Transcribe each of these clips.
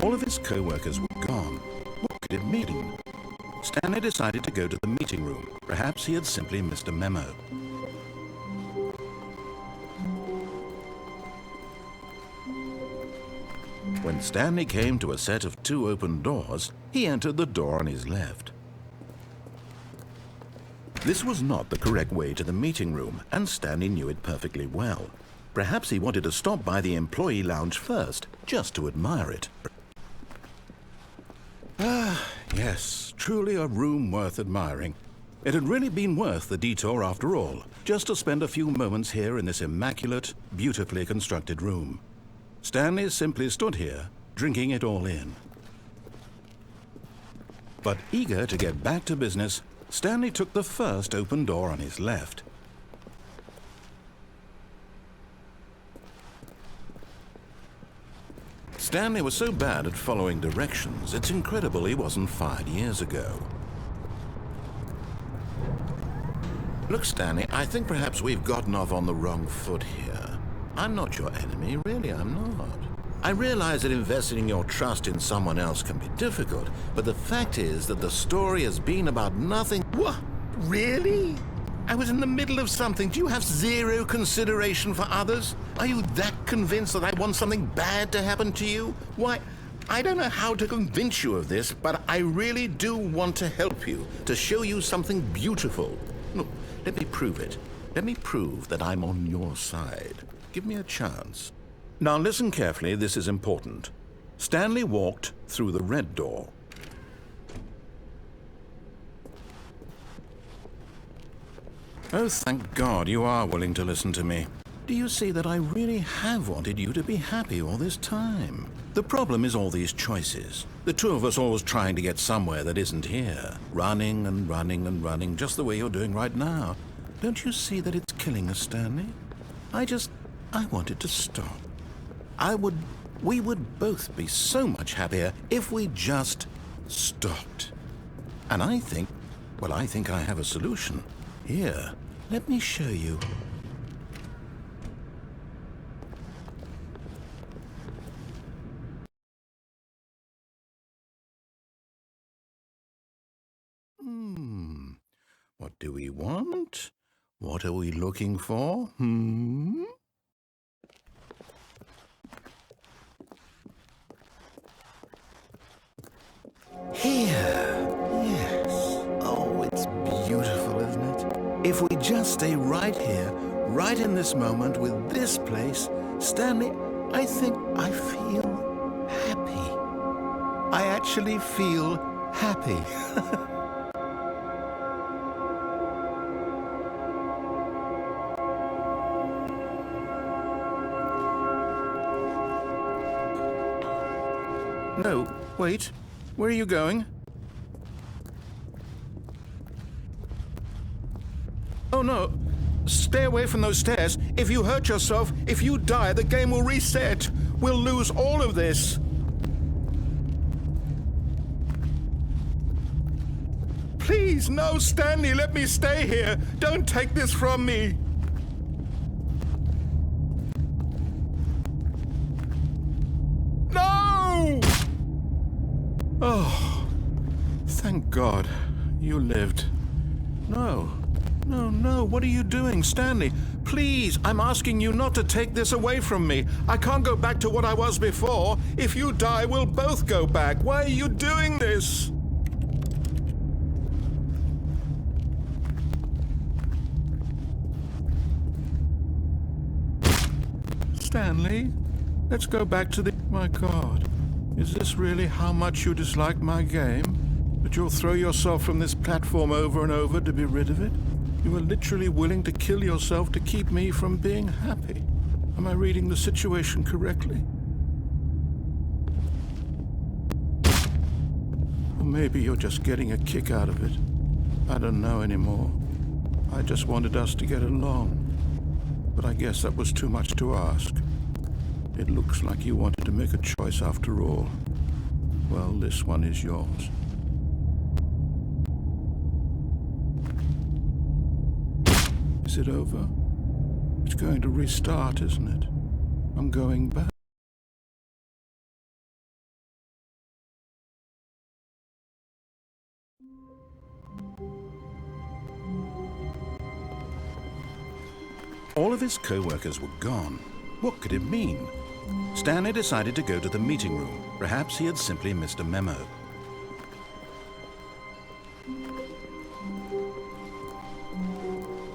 All of his co-workers were gone. What could it mean? Stanley decided to go to the meeting room. Perhaps he had simply missed a memo. When Stanley came to a set of 2 open doors, he entered the door on his left. This was not the correct way to the meeting room, and Stanley knew it perfectly well. Perhaps he wanted to stop by the employee lounge first, just to admire it. Ah, yes, truly a room worth admiring. It had really been worth the detour after all, just to spend a few moments here in this immaculate, beautifully constructed room. Stanley simply stood here, drinking it all in. But eager to get back to business, Stanley took the first open door on his left. Stanley was so bad at following directions, it's incredible he wasn't fired years ago. Look, Stanley, I think perhaps we've gotten off on the wrong foot here. I'm not your enemy, really, I'm not. I realize that investing your trust in someone else can be difficult, but the fact is that the story has been about nothing. What? Really? I was in the middle of something. Do you have zero consideration for others? Are you that convinced that I want something bad to happen to you? Why, I don't know how to convince you of this, but I really do want to help you, to show you something beautiful. Look, let me prove it. Let me prove that I'm on your side. Give me a chance. Now listen carefully, this is important. Stanley walked through the red door. Oh, thank God you are willing to listen to me. Do you see that I really have wanted you to be happy all this time? The problem is all these choices. The two of us always trying to get somewhere that isn't here. Running and running and running, just the way you're doing right now. Don't you see that it's killing us, Stanley? I wanted to stop. We would both be so much happier if we just stopped. And I think I have a solution. Here, let me show you. What do we want? What are we looking for? Here, yes. Oh, it's beautiful, isn't it? If we just stay right here, right in this moment with this place, Stanley, I think I feel happy. I actually feel happy. No, wait. Where are you going? Oh no, stay away from those stairs. If you hurt yourself, if you die, the game will reset. We'll lose all of this. Please, no, Stanley, let me stay here. Don't take this from me. No! Oh, thank God you lived. No. No, what are you doing, Stanley? Please, I'm asking you not to take this away from me. I can't go back to what I was before. If you die, we'll both go back. Why are you doing this? Stanley, let's go back to the... My God, is this really how much you dislike my game? That you'll throw yourself from this platform over and over to be rid of it? You were literally willing to kill yourself to keep me from being happy. Am I reading the situation correctly? Or maybe you're just getting a kick out of it. I don't know anymore. I just wanted us to get along. But I guess that was too much to ask. It looks like you wanted to make a choice after all. Well, this one is yours. Is it over? It's going to restart, isn't it? I'm going back. All of his co-workers were gone. What could it mean? Stanley decided to go to the meeting room. Perhaps he had simply missed a memo.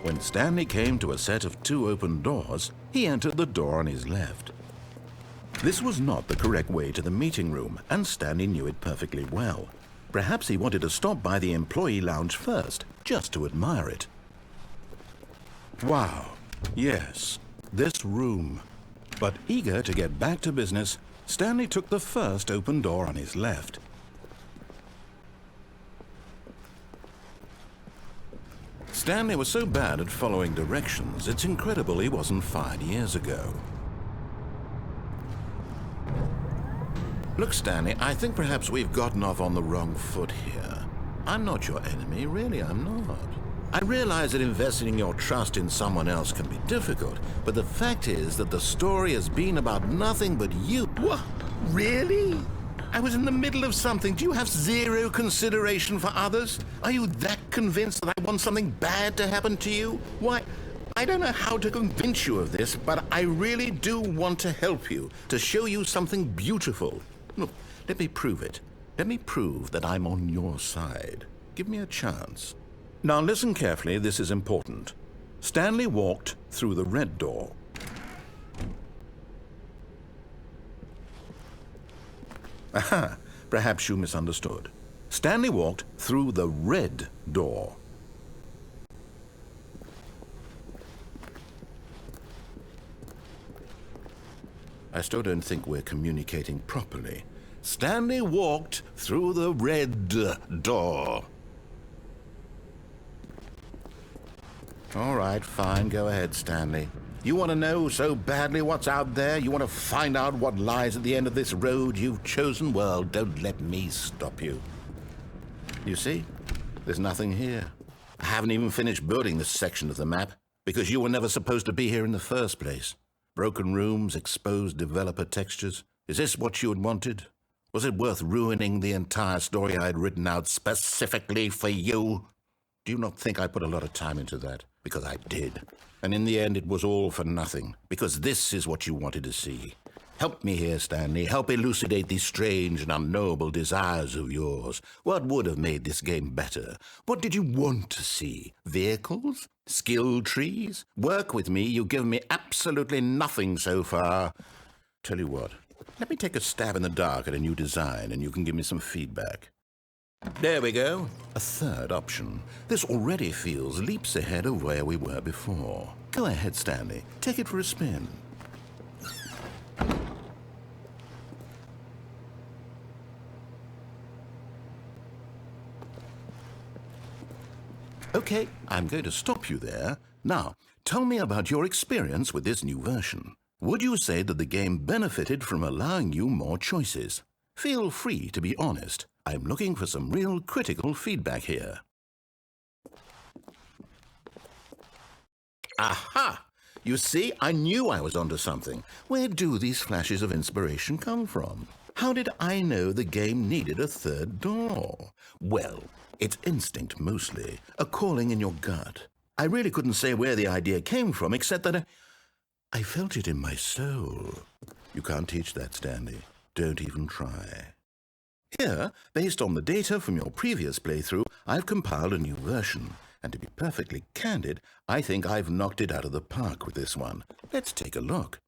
When Stanley came to a set of 2 open doors, he entered the door on his left. This was not the correct way to the meeting room, and Stanley knew it perfectly well. Perhaps he wanted to stop by the employee lounge first, just to admire it. Wow, yes, this room. But eager to get back to business, Stanley took the first open door on his left. Stanley was so bad at following directions, it's incredible he wasn't fired years ago. Look, Stanley, I think perhaps we've gotten off on the wrong foot here. I'm not your enemy, really, I'm not. I realize that investing your trust in someone else can be difficult, but the fact is that the story has been about nothing but you. What? Really? I was in the middle of something. Do you have zero consideration for others? Are you that convinced that I want something bad to happen to you? Why, I don't know how to convince you of this, but I really do want to help you, to show you something beautiful. Look, let me prove it. Let me prove that I'm on your side. Give me a chance. Now listen carefully, this is important. Stanley walked through the red door. Aha, perhaps you misunderstood. Stanley walked through the red door. I still don't think we're communicating properly. Stanley walked through the red door. All right, fine, go ahead, Stanley. You want to know so badly what's out there? You want to find out what lies at the end of this road you've chosen? Well, don't let me stop you. You see, there's nothing here. I haven't even finished building this section of the map, because you were never supposed to be here in the first place. Broken rooms, exposed developer textures. Is this what you had wanted? Was it worth ruining the entire story I had written out specifically for you? Do you not think I put a lot of time into that? Because I did. And in the end, it was all for nothing. Because this is what you wanted to see. Help me here, Stanley. Help elucidate these strange and unknowable desires of yours. What would have made this game better? What did you want to see? Vehicles? Skill trees? Work with me. You've given me absolutely nothing so far. Tell you what, let me take a stab in the dark at a new design, and you can give me some feedback. There we go. A third option. This already feels leaps ahead of where we were before. Go ahead, Stanley. Take it for a spin. Okay, I'm going to stop you there. Now, tell me about your experience with this new version. Would you say that the game benefited from allowing you more choices? Feel free to be honest. I'm looking for some real critical feedback here. Aha! You see, I knew I was onto something. Where do these flashes of inspiration come from? How did I know the game needed a third door? Well, it's instinct mostly, a calling in your gut. I really couldn't say where the idea came from, except that I felt it in my soul. You can't teach that, Stanley. Don't even try. Here, based on the data from your previous playthrough, I've compiled a new version. And to be perfectly candid, I think I've knocked it out of the park with this one. Let's take a look.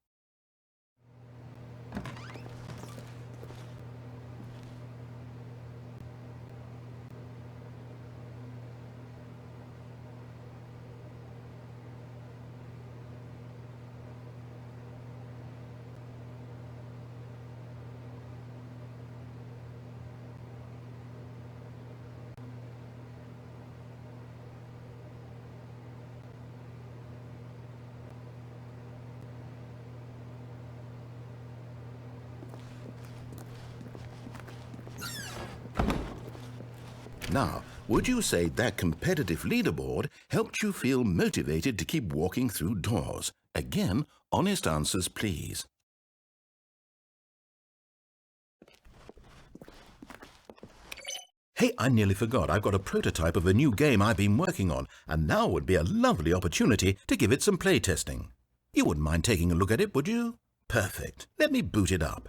Now, would you say that competitive leaderboard helped you feel motivated to keep walking through doors? Again, honest answers, please. Hey, I nearly forgot. I've got a prototype of a new game I've been working on, and now would be a lovely opportunity to give it some playtesting. You wouldn't mind taking a look at it, would you? Perfect. Let me boot it up.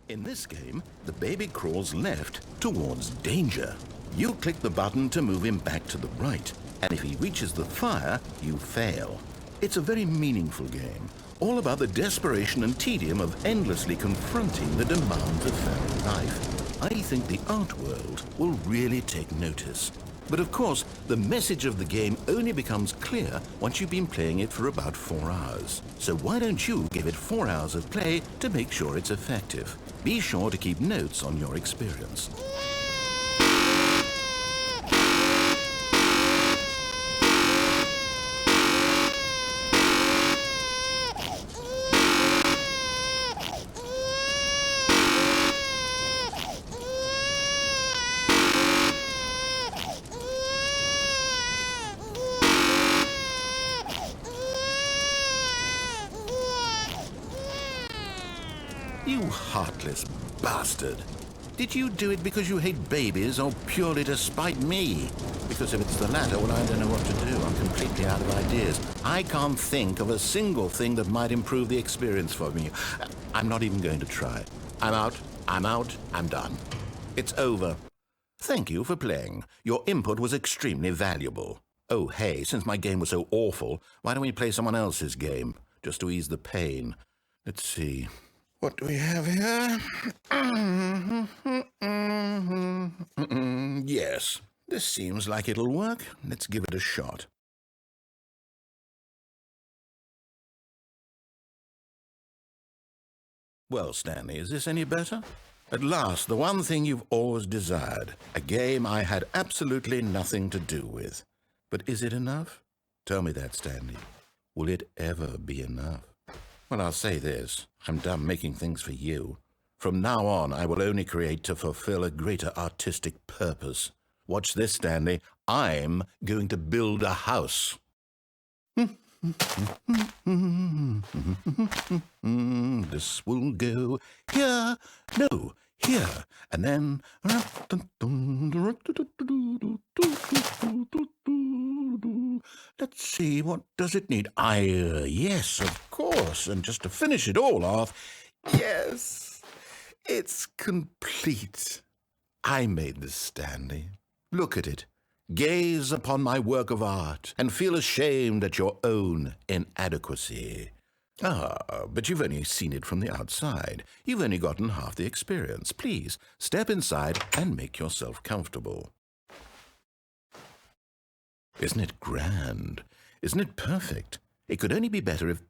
In this game, the baby crawls left towards danger. You click the button to move him back to the right, and if he reaches the fire, you fail. It's a very meaningful game, all about the desperation and tedium of endlessly confronting the demands of family life. I think the art world will really take notice. But of course, the message of the game only becomes clear once you've been playing it for about 4 hours. So why don't you give it 4 hours of play to make sure it's effective? Be sure to keep notes on your experience. You heartless bastard. Did you do it because you hate babies or purely to spite me? Because if it's the latter, well, I don't know what to do. I'm completely out of ideas. I can't think of a single thing that might improve the experience for me. I'm not even going to try. I'm out, I'm done. It's over. Thank you for playing. Your input was extremely valuable. Oh, hey, since my game was so awful, why don't we play someone else's game, just to ease the pain? Let's see. What do we have here? Yes, this seems like it'll work. Let's give it a shot. Well, Stanley, is this any better? At last, the one thing you've always desired. A game I had absolutely nothing to do with. But is it enough? Tell me that, Stanley. Will it ever be enough? Well, I'll say this. I'm done making things for you. From now on, I will only create to fulfill a greater artistic purpose. Watch this, Stanley. I'm going to build a house. This will go here, no, here, and then... Let's see, what does it need? Yes, of course, and just to finish it all off, yes, it's complete. I made this, Stanley. Look at it. Gaze upon my work of art and feel ashamed at your own inadequacy. But you've only seen it from the outside. You've only gotten half the experience. Please, step inside and make yourself comfortable. Isn't it grand? Isn't it perfect? It could only be better if...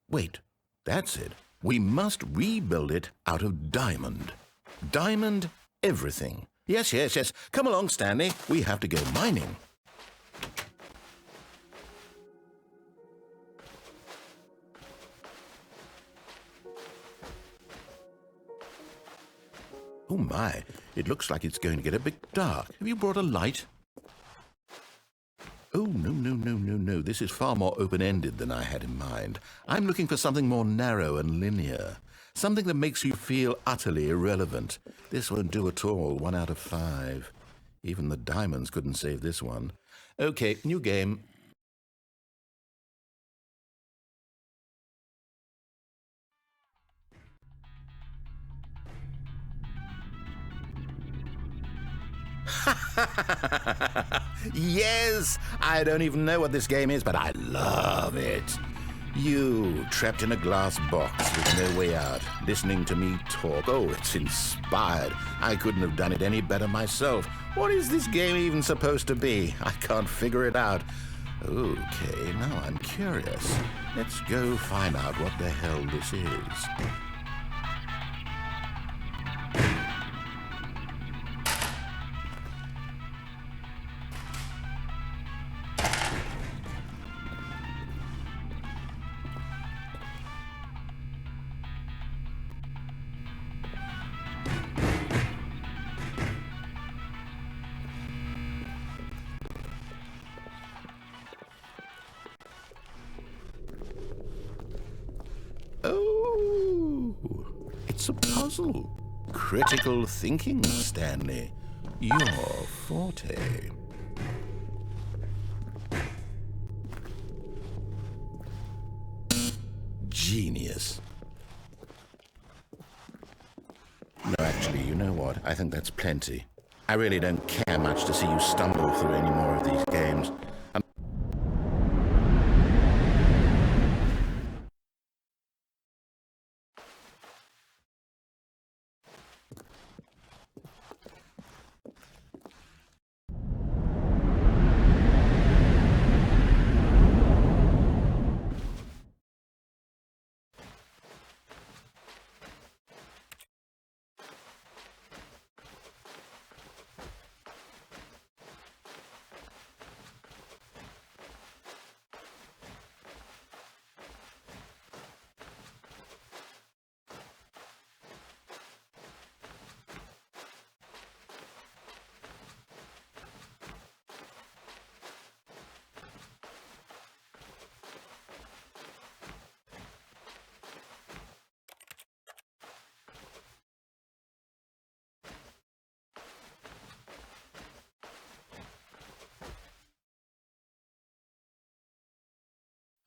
Wait, that's it. We must rebuild it out of diamond. Diamond everything. Yes. Come along, Stanley. We have to go mining. Oh my, it looks like it's going to get a bit dark. Have you brought a light? Oh, no. This is far more open-ended than I had in mind. I'm looking for something more narrow and linear. Something that makes you feel utterly irrelevant. This won't do at all. 1 out of 5. Even the diamonds couldn't save this one. Okay, new game. Yes! I don't even know what this game is, but I love it. You, trapped in a glass box with no way out, listening to me talk. Oh, it's inspired. I couldn't have done it any better myself. What is this game even supposed to be? I can't figure it out. Okay, now I'm curious. Let's go find out what the hell this is. Oh, It's a puzzle. Critical thinking, Stanley. Your forte. Genius. No, actually, you know what? I think that's plenty. I really don't care much to see you stumble through any more of these games.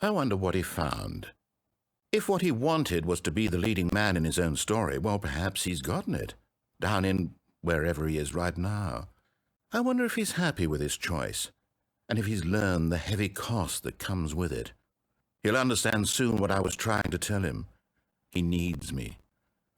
I wonder what he found. If what he wanted was to be the leading man in his own story, well, perhaps he's gotten it, down in wherever he is right now. I wonder if he's happy with his choice, and if he's learned the heavy cost that comes with it. He'll understand soon what I was trying to tell him. He needs me.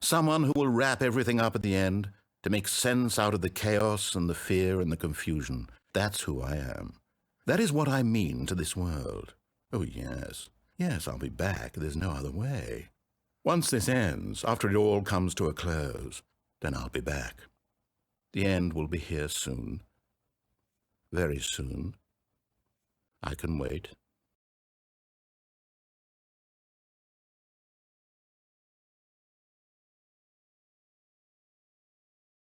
Someone who will wrap everything up at the end, to make sense out of the chaos and the fear and the confusion. That's who I am. That is what I mean to this world. Oh, yes. Yes, I'll be back. There's no other way. Once this ends, after it all comes to a close, then I'll be back. The end will be here soon. Very soon. I can wait.